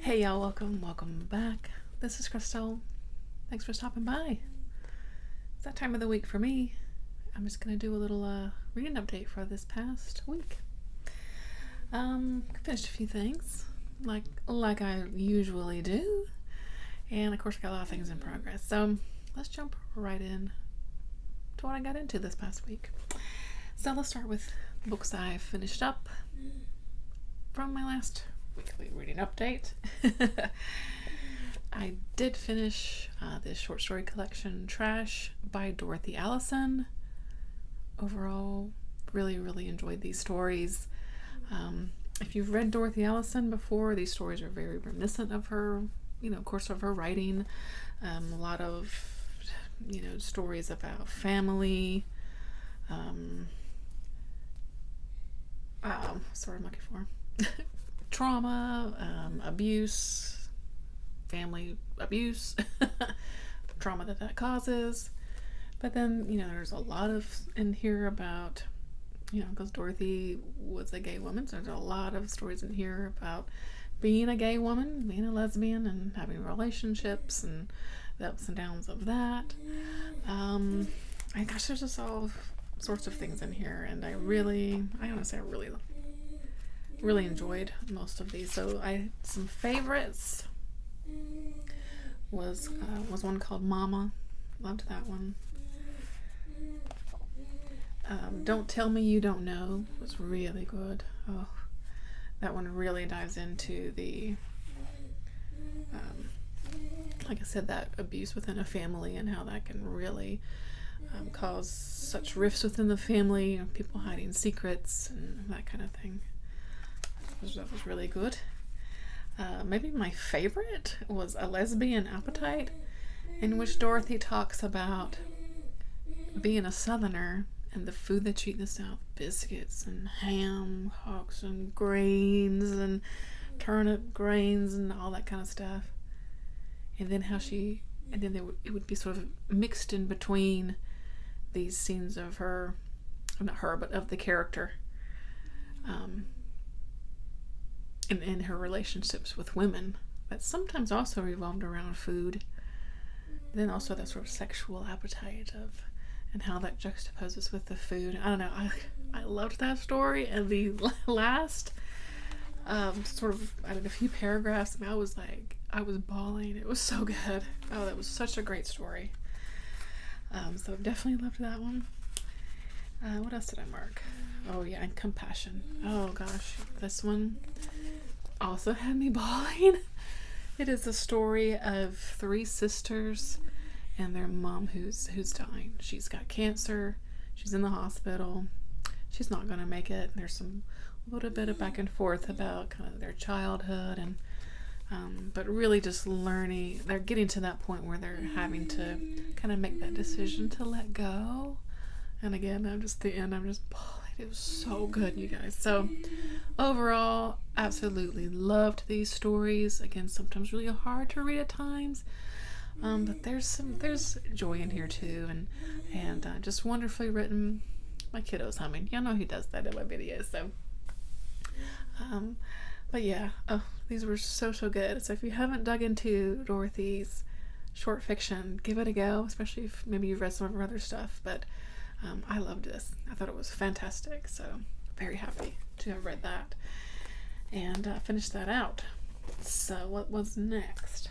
Hey y'all, welcome back. This is Crystal. Thanks for stopping by. It's that time of the week for me. I'm just gonna do a little reading update for this past week. Finished a few things, like I usually do, and of course I got a lot of things in progress. So let's jump right in to what I got into this past week. So let's start with books I finished up from my last weekly reading update. I did finish this short story collection, Trash, by Dorothy Allison. Overall, really enjoyed these stories. If you've read Dorothy Allison before, these stories are very reminiscent of her, of course, of her writing. A lot of, stories about family. What's the word I'm looking for? Trauma, abuse, family abuse, trauma that causes. But then, there's a lot of in here about, because Dorothy was a gay woman, so there's a lot of stories in here about being a gay woman, being a lesbian, and having relationships and the ups and downs of that. There's just all sorts of things in here, and I honestly really enjoyed most of these. So some favorites was one called Mama. Loved that one. Don't Tell Me You Don't Know was really good. Oh, that one really dives into the like I said, that abuse within a family and how that can really cause such rifts within the family, people hiding secrets and that kind of thing. That was really good. Maybe my favorite was A Lesbian Appetite, in which Dorothy talks about being a Southerner and the food that you eat in the South, biscuits and ham hocks and grains and turnip grains and all that kind of stuff. And then it would be sort of mixed in between these scenes of her, not her, but of the character, in her relationships with women, that sometimes also revolved around food. Then also that sort of sexual appetite and how that juxtaposes with the food. I don't know. I loved that story, and the last sort of, I did a few paragraphs, and I was bawling. It was so good. Oh, that was such a great story. So definitely loved that one. What else did I mark? Oh yeah, and Compassion. Oh gosh, this one also had me bawling. It is a story of three sisters and their mom who's dying. She's got cancer. She's in the hospital. She's not going to make it. There's a little bit of back and forth about kind of their childhood, and but really just learning. They're getting to that point where they're having to kind of make that decision to let go. And again, I'm just bawling. It was so good, you guys. So overall, absolutely loved these stories. Again, sometimes really hard to read at times, but there's joy in here too, and just wonderfully written. My kiddo's humming. Y'all know he does that in my videos. So, but yeah, these were so good. So if you haven't dug into Dorothy's short fiction, give it a go. Especially if maybe you've read some of her other stuff, but. I loved this. I thought it was fantastic, so very happy to have read that and finished that out. So what was next?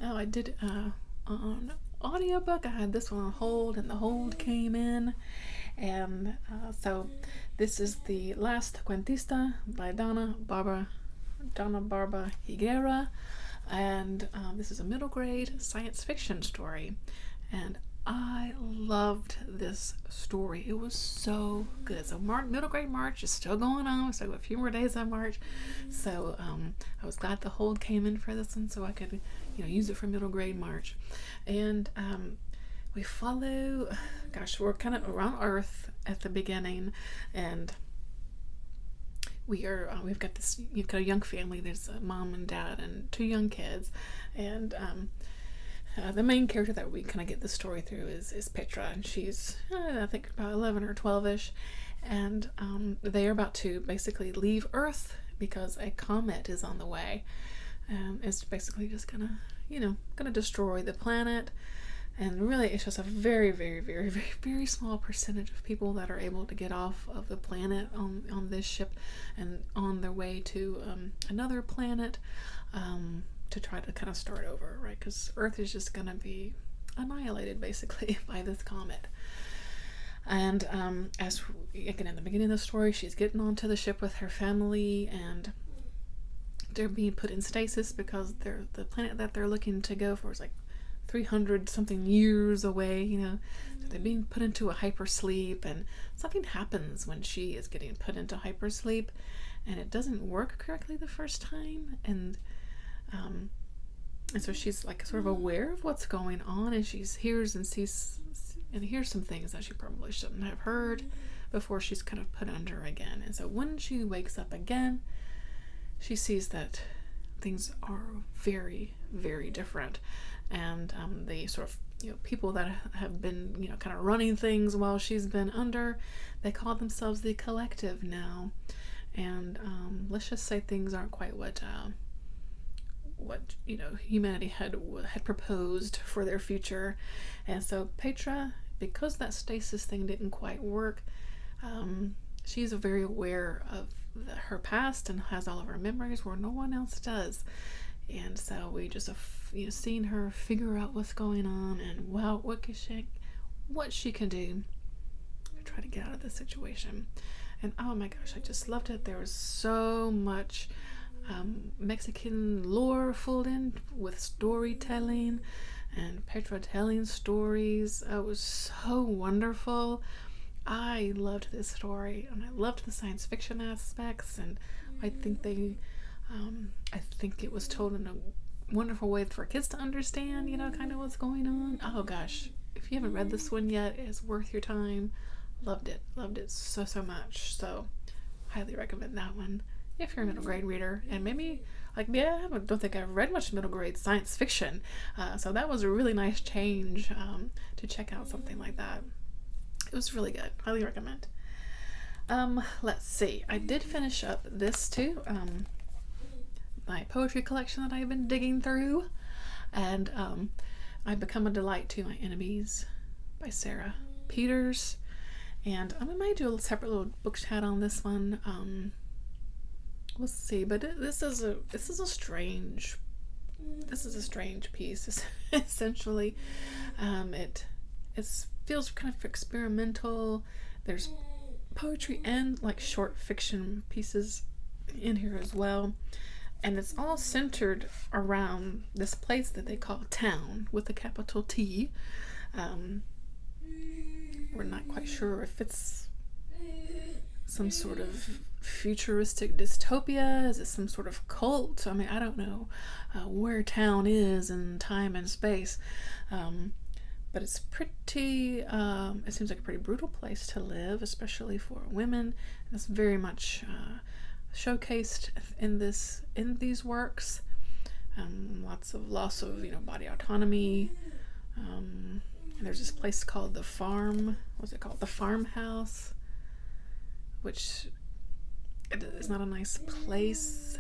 Oh, I did on audiobook. I had this one on hold, and the hold came in, and so this is the last Cuentista by Donna Barba Higuera, and this is a middle grade science fiction story, and I loved this story. It was so good. So middle grade March is still going on. So a few more days on March. So I was glad the hold came in for this one, so I could use it for middle grade March. And we follow, we're kind of around Earth at the beginning, and we've got this, you've got a young family. There's a mom and dad and two young kids, and the main character that we kind of get the story through is Petra, and she's I think about 11 or 12ish, and they are about to basically leave Earth because a comet is on the way. It's basically just gonna destroy the planet. And really, it's just a very, very, very, very, very small percentage of people that are able to get off of the planet on this ship and on their way to another planet to try to kind of start over, right? Because Earth is just going to be annihilated, basically, by this comet. And as again in the beginning of the story, she's getting onto the ship with her family, and they're being put in stasis because the planet that they're looking to go for is like 300 something years away, so they're being put into a hypersleep, and something happens when she is getting put into hypersleep, and it doesn't work correctly the first time, and so she's like sort of aware of what's going on, and she hears and sees and hears some things that she probably shouldn't have heard before she's kind of put under again. And so when she wakes up again, she sees that things are very, very different. And the sort of people that have been kind of running things while she's been under, they call themselves the Collective now, and let's just say things aren't quite what humanity had proposed for their future. And so Petra, because that stasis thing didn't quite work, she's very aware of her past and has all of her memories where no one else does. And so we just have seen her figure out what's going on, and what she can do to try to get out of this situation. And oh my gosh, I just loved it. There was so much Mexican lore filled in with storytelling and Petra telling stories. It was so wonderful. I loved this story, and I loved the science fiction aspects, and I think it was told in a wonderful way for kids to understand, kind of what's going on. Oh gosh, if you haven't read this one yet, it's worth your time. Loved it so much. So highly recommend that one if you're a middle grade reader, and maybe I don't think I've read much middle grade science fiction, so that was a really nice change to check out something like that. It was really good. Highly recommend. Let's see, I did finish up this too, my poetry collection that I've been digging through, and I've Become a Delight to My Enemies by Sara Peters, and I might do a separate little book chat on this one. We'll see, but this is a strange piece. Essentially, it feels kind of experimental. There's poetry and like short fiction pieces in here as well, and it's all centered around this place that they call town with a capital T. We're not quite sure if it's some sort of futuristic dystopia. Is it some sort of cult? I mean, I don't know where town is in time and space, but it's pretty it seems like a pretty brutal place to live, especially for women, and it's very much showcased in these works. Lots of loss of body autonomy, and there's this place called the farmhouse, which it's not a nice place.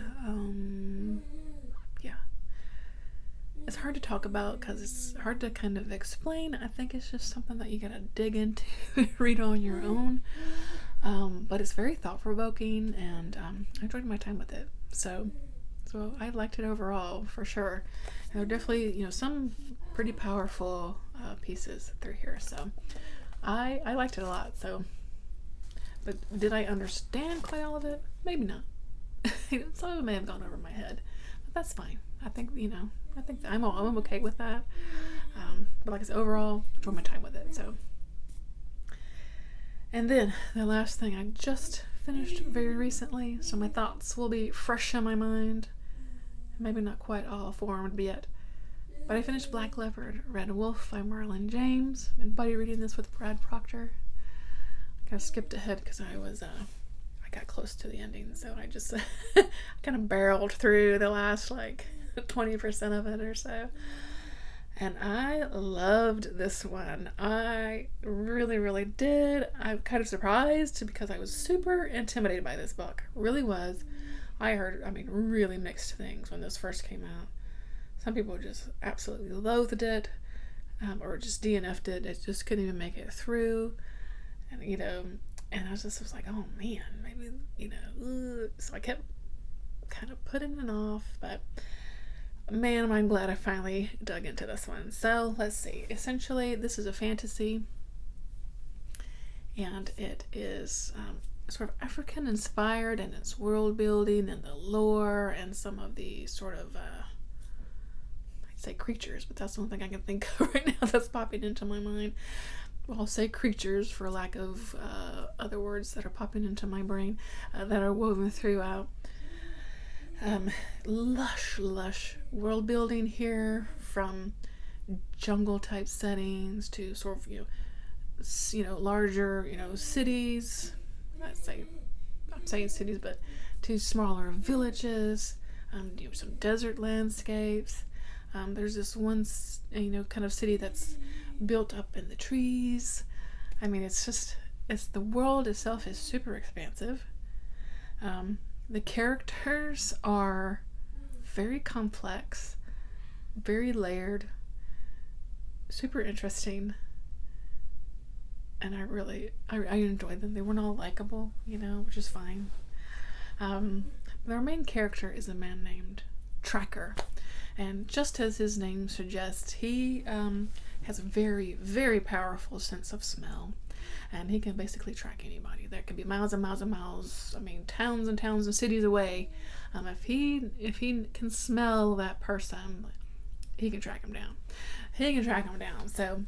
Yeah, it's hard to talk about because it's hard to kind of explain. I think it's just something that you gotta dig into read on your own, but it's very thought-provoking, and I enjoyed my time with it, so I liked it overall for sure. And there are definitely some pretty powerful pieces through here, so I liked it a lot. So, but did I understand quite all of it? Maybe not. Some of it may have gone over my head, but that's fine. I think I'm okay with that. But like I said, overall, enjoyed my time with it. So, and then the last thing I just finished very recently, so my thoughts will be fresh in my mind. Maybe not quite all formed yet, but I finished Black Leopard, Red Wolf by Marlon James. Been buddy reading this with Brad Proctor. I kind of skipped ahead because I got close to the ending, so I just kind of barreled through the last 20% of it or so. And I loved this one. I really, really did. I'm kind of surprised because I was super intimidated by this book. Really was. I heard, really mixed things when this first came out. Some people just absolutely loathed it, or just DNF'd it. It just couldn't even make it through. And, and I was like, oh man, maybe, so I kept kind of putting it off, but man, I'm glad I finally dug into this one. So let's see. Essentially, this is a fantasy, and it is sort of African inspired in its world building and the lore and some of the sort of I'd say creatures, but that's the only thing I can think of right now that's popping into my mind. Well, I'll say creatures for lack of other words that are popping into my brain that are woven throughout. Lush world building here, from jungle type settings to sort of larger cities. I'm saying cities, but to smaller villages. Some desert landscapes. There's this one kind of city that's built up in the trees. It's the world itself is super expansive. The characters are very complex, very layered, super interesting, and I enjoyed them. They weren't all likable, which is fine. Our main character is a man named Tracker, and just as his name suggests, he has a very, very powerful sense of smell. And he can basically track anybody. That could be miles and miles and miles. Towns and towns and cities away. If he can smell that person, he can track him down. So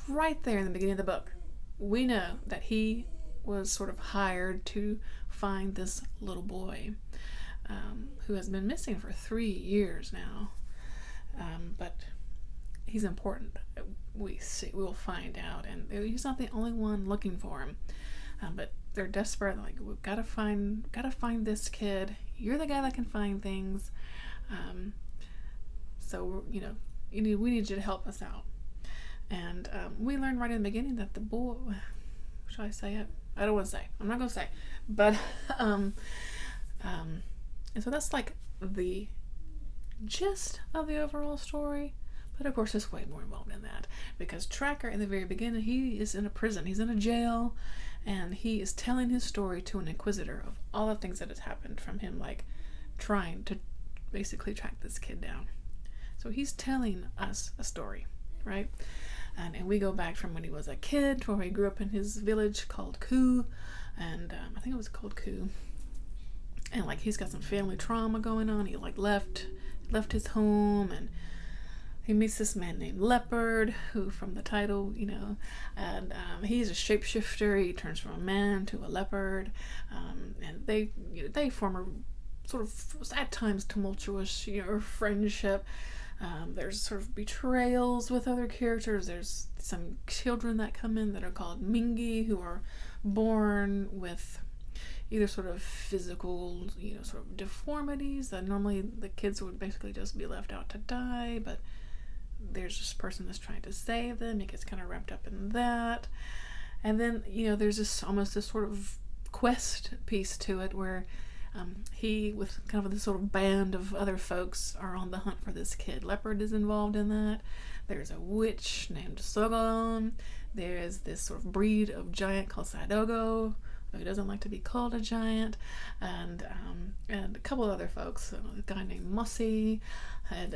right there in the beginning of the book, we know that he was sort of hired to find this little boy who has been missing for 3 years now. But he's important. We'll find out, and he's not the only one looking for him. But they're desperate. Like, we've got to find this kid. You're the guy that can find things. So we need you to help us out. And we learned right in the beginning that the boy. Should I say it? I don't want to say. I'm not gonna say. But and so that's like the gist of the overall story. But of course, there's way more involved in that, because Tracker, in the very beginning, he is in a prison. He's in a jail, and he is telling his story to an inquisitor of all the things that has happened, from him, like, trying to basically track this kid down. So he's telling us a story, right? And we go back from when he was a kid, to where he grew up in his village called Cu, and I think it was called Cu. And, like, he's got some family trauma going on. He, like, left his home, and he meets this man named Leopard, who, from the title, and he's a shapeshifter. He turns from a man to a leopard, and they form a sort of, at times, tumultuous, friendship. There's sort of betrayals with other characters. There's some children that come in that are called Mingi, who are born with either sort of physical, sort of deformities that normally the kids would basically just be left out to die, but there's this person that's trying to save them. It gets kind of wrapped up in that. And then, there's almost this sort of quest piece to it, where he, with kind of this sort of band of other folks, are on the hunt for this kid. Leopard is involved in that. There's a witch named Sogon. There's this sort of breed of giant called Sadogo, who doesn't like to be called a giant, and a couple of other folks. A guy named Mossy, and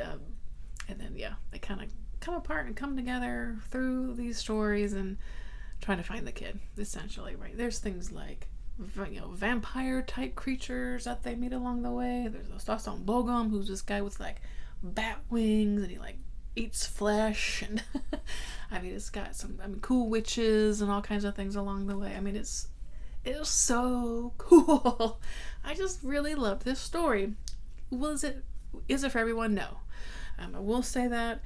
then, they kind of come apart and come together through these stories and trying to find the kid, essentially, right? There's things like, vampire type creatures that they meet along the way. There's a Sasson Bogum, who's this guy with, like, bat wings, and he, like, eats flesh, and it's got some cool witches and all kinds of things along the way. It was so cool. I just really loved this story. Is it for everyone? No. I will say that.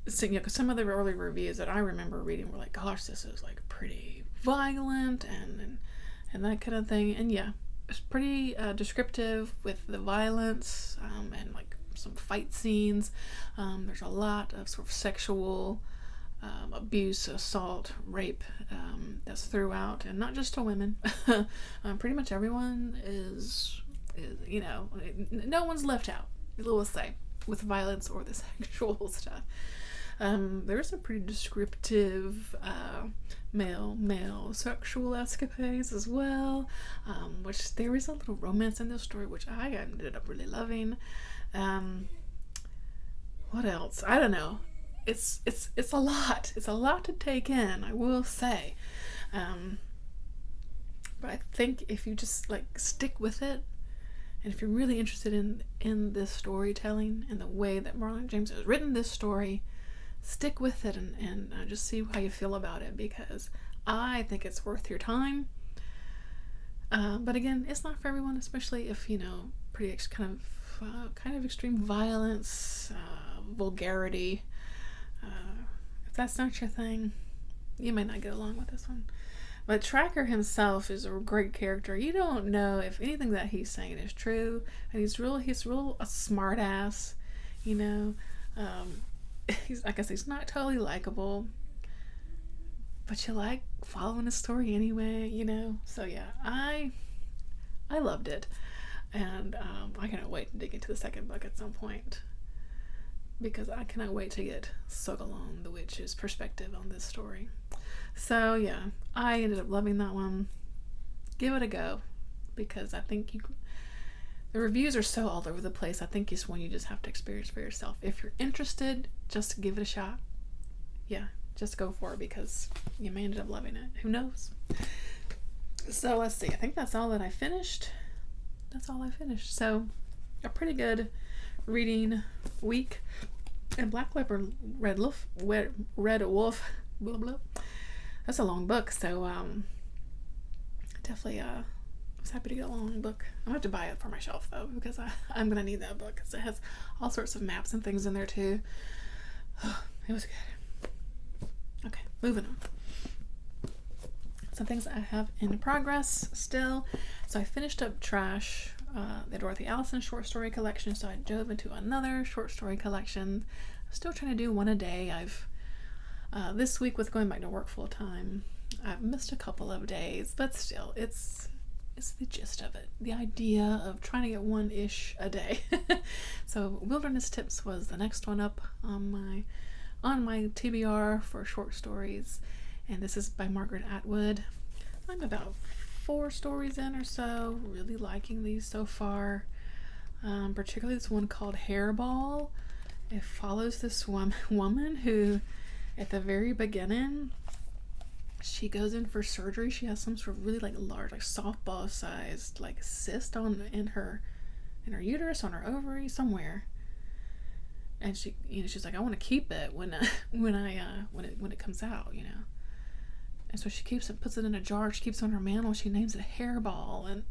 Because some of the early reviews that I remember reading were like, "Gosh, this is like pretty violent and that kind of thing." And yeah, it's pretty descriptive with the violence and like some fight scenes. There's a lot of sort of sexual abuse, assault, rape that's throughout, and not just to women. Pretty much everyone is, you know, no one's left out, we'll say, with violence or the sexual stuff. There's a pretty descriptive male sexual escapades as well, which there is a little romance in this story, which I ended up really loving. What else? I don't know. It's a lot. It's a lot to take in, I will say. But I think if you just like stick with it, and if you're really interested in this storytelling and the way that Marlon James has written this story, stick with it and just see how you feel about it, because I think it's worth your time. But again, it's not for everyone, especially if, you know, pretty kind of extreme violence, vulgarity. If that's not your thing, you may not get along with this one. But Tracker himself is a great character. You don't know if anything that he's saying is true, and he's real a smart ass, you know. I guess he's not totally likable, but you like following his story anyway, you know. So yeah, I loved it, and I cannot wait to dig into the second book at some point, because I cannot wait to get Sogalon the Witch's perspective on this story. So yeah, I ended up loving that one. Give it a go, because I think the reviews are so all over the place. I think it's one you just have to experience for yourself. If you're interested, just give it a shot. Yeah, just go for it, because you may end up loving it. Who knows? So let's see. I think that's all that I finished. That's all I finished. So a pretty good reading week. And Black Leopard, Red Wolf, blah blah. That's a long book, so definitely was happy to get a long book. I'm gonna have to buy it for my shelf though, because I'm gonna need that book, because it has all sorts of maps and things in there too. It was good. Okay, moving on. Some things I have in progress still. So I finished up Trash, the Dorothy Allison short story collection, so I dove into another short story collection. I'm still trying to do one a day. I've this week, with going back to work full time, I've missed a couple of days, but still, it's the gist of it. The idea of trying to get one-ish a day. So Wilderness Tips was the next one up on my TBR for short stories, and this is by Margaret Atwood. I'm about 4 stories in or so, really liking these so far. Particularly this one called Hairball. It follows this woman who, at the very beginning, she goes in for surgery. She has some sort of really large, softball sized cyst in her uterus, on her ovary, somewhere. And she, she's like, I want to keep it when it comes out, And so she keeps it, puts it in a jar. She keeps it on her mantle. She names it Hairball. And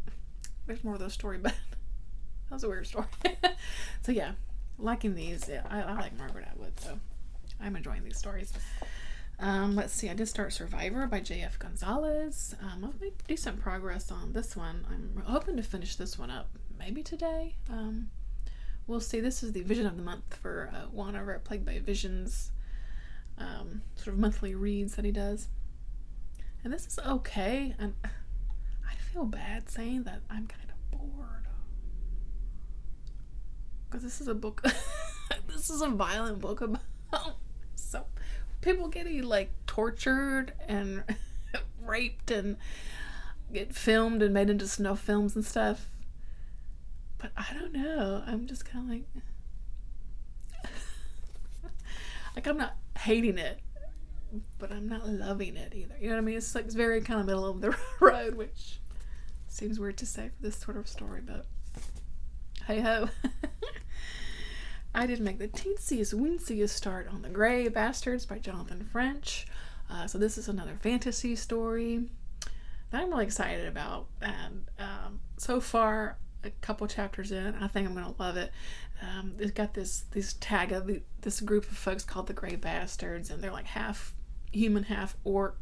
there's more of those story, but that was a weird story. So yeah, liking these. Yeah, I like Margaret Atwood, so I'm enjoying these stories. Let's see, I did start Survivor by J.F. Gonzalez. I've made decent progress on this one. I'm hoping to finish this one up maybe today. We'll see. This is the Vision of the Month for Juan over at Plagued by Visions, sort of monthly reads that he does. And this is okay. And I feel bad saying that I'm kind of bored, because this is a book, this is a violent book about so people getting tortured and raped and get filmed and made into snuff films and stuff. But I don't know. I'm just kind of I'm not hating it, but I'm not loving it either. You know what I mean? It's it's very kind of middle of the road, which seems weird to say for this sort of story, but hey ho. I did make the teensiest, winsiest start on The Grey Bastards by Jonathan French. So this is another fantasy story that I'm really excited about. And so far, a couple chapters in, I think I'm going to love it. It's got this tag of this group of folks called the Grey Bastards, and they're half human, half orc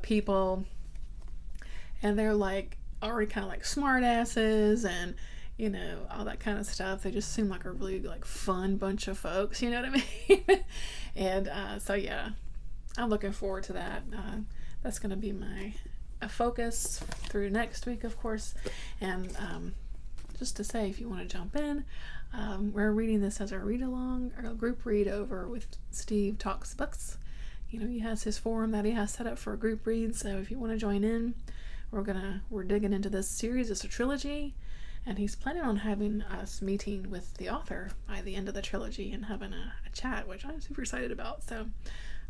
people. And they're already kind of smart asses and all that kind of stuff. They just seem like a really fun bunch of folks, you know what I mean? And so yeah, I'm looking forward to that. That's going to be my focus through next week, of course. And just to say, if you want to jump in, we're reading this as a read-along or a group read over with Steve Talks Books. You know, he has his forum that he has set up for a group read, so if you want to join in, we're digging into this series. It's a trilogy, and he's planning on having us meeting with the author by the end of the trilogy and having a chat, which I'm super excited about. So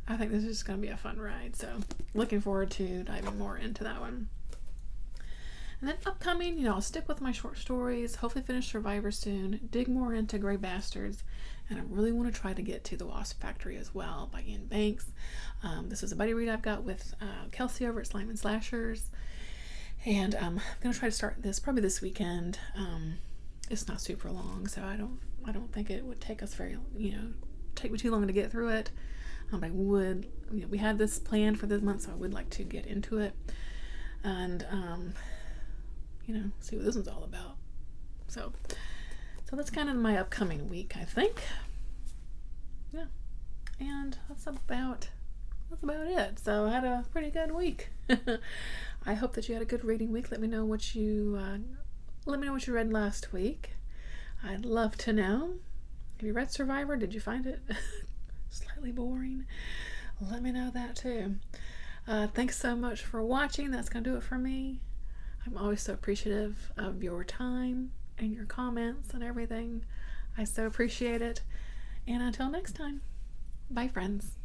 I think this is going to be a fun ride. So looking forward to diving more into that one. And then upcoming, you know, I'll stick with my short stories, hopefully finish Survivor soon, dig more into Gray Bastards, and I really want to try to get to The Wasp Factory as well by Ian Banks. This is a buddy read I've got with Kelsey over at Slime and Slashers. And I'm going to try to start this probably this weekend. It's not super long, so I don't think it would take us take me too long to get through it. I would, we had this planned for this month, so I would like to get into it and, see what this one's all about. So that's kind of my upcoming week, I think. Yeah. And that's about it. So I had a pretty good week. I hope that you had a good reading week. Let me know what you read last week. I'd love to know. Have you read Survivor? Did you find it slightly boring? Let me know that too. Thanks so much for watching. That's gonna do it for me. I'm always so appreciative of your time and your comments and everything. I so appreciate it. And until next time, bye friends.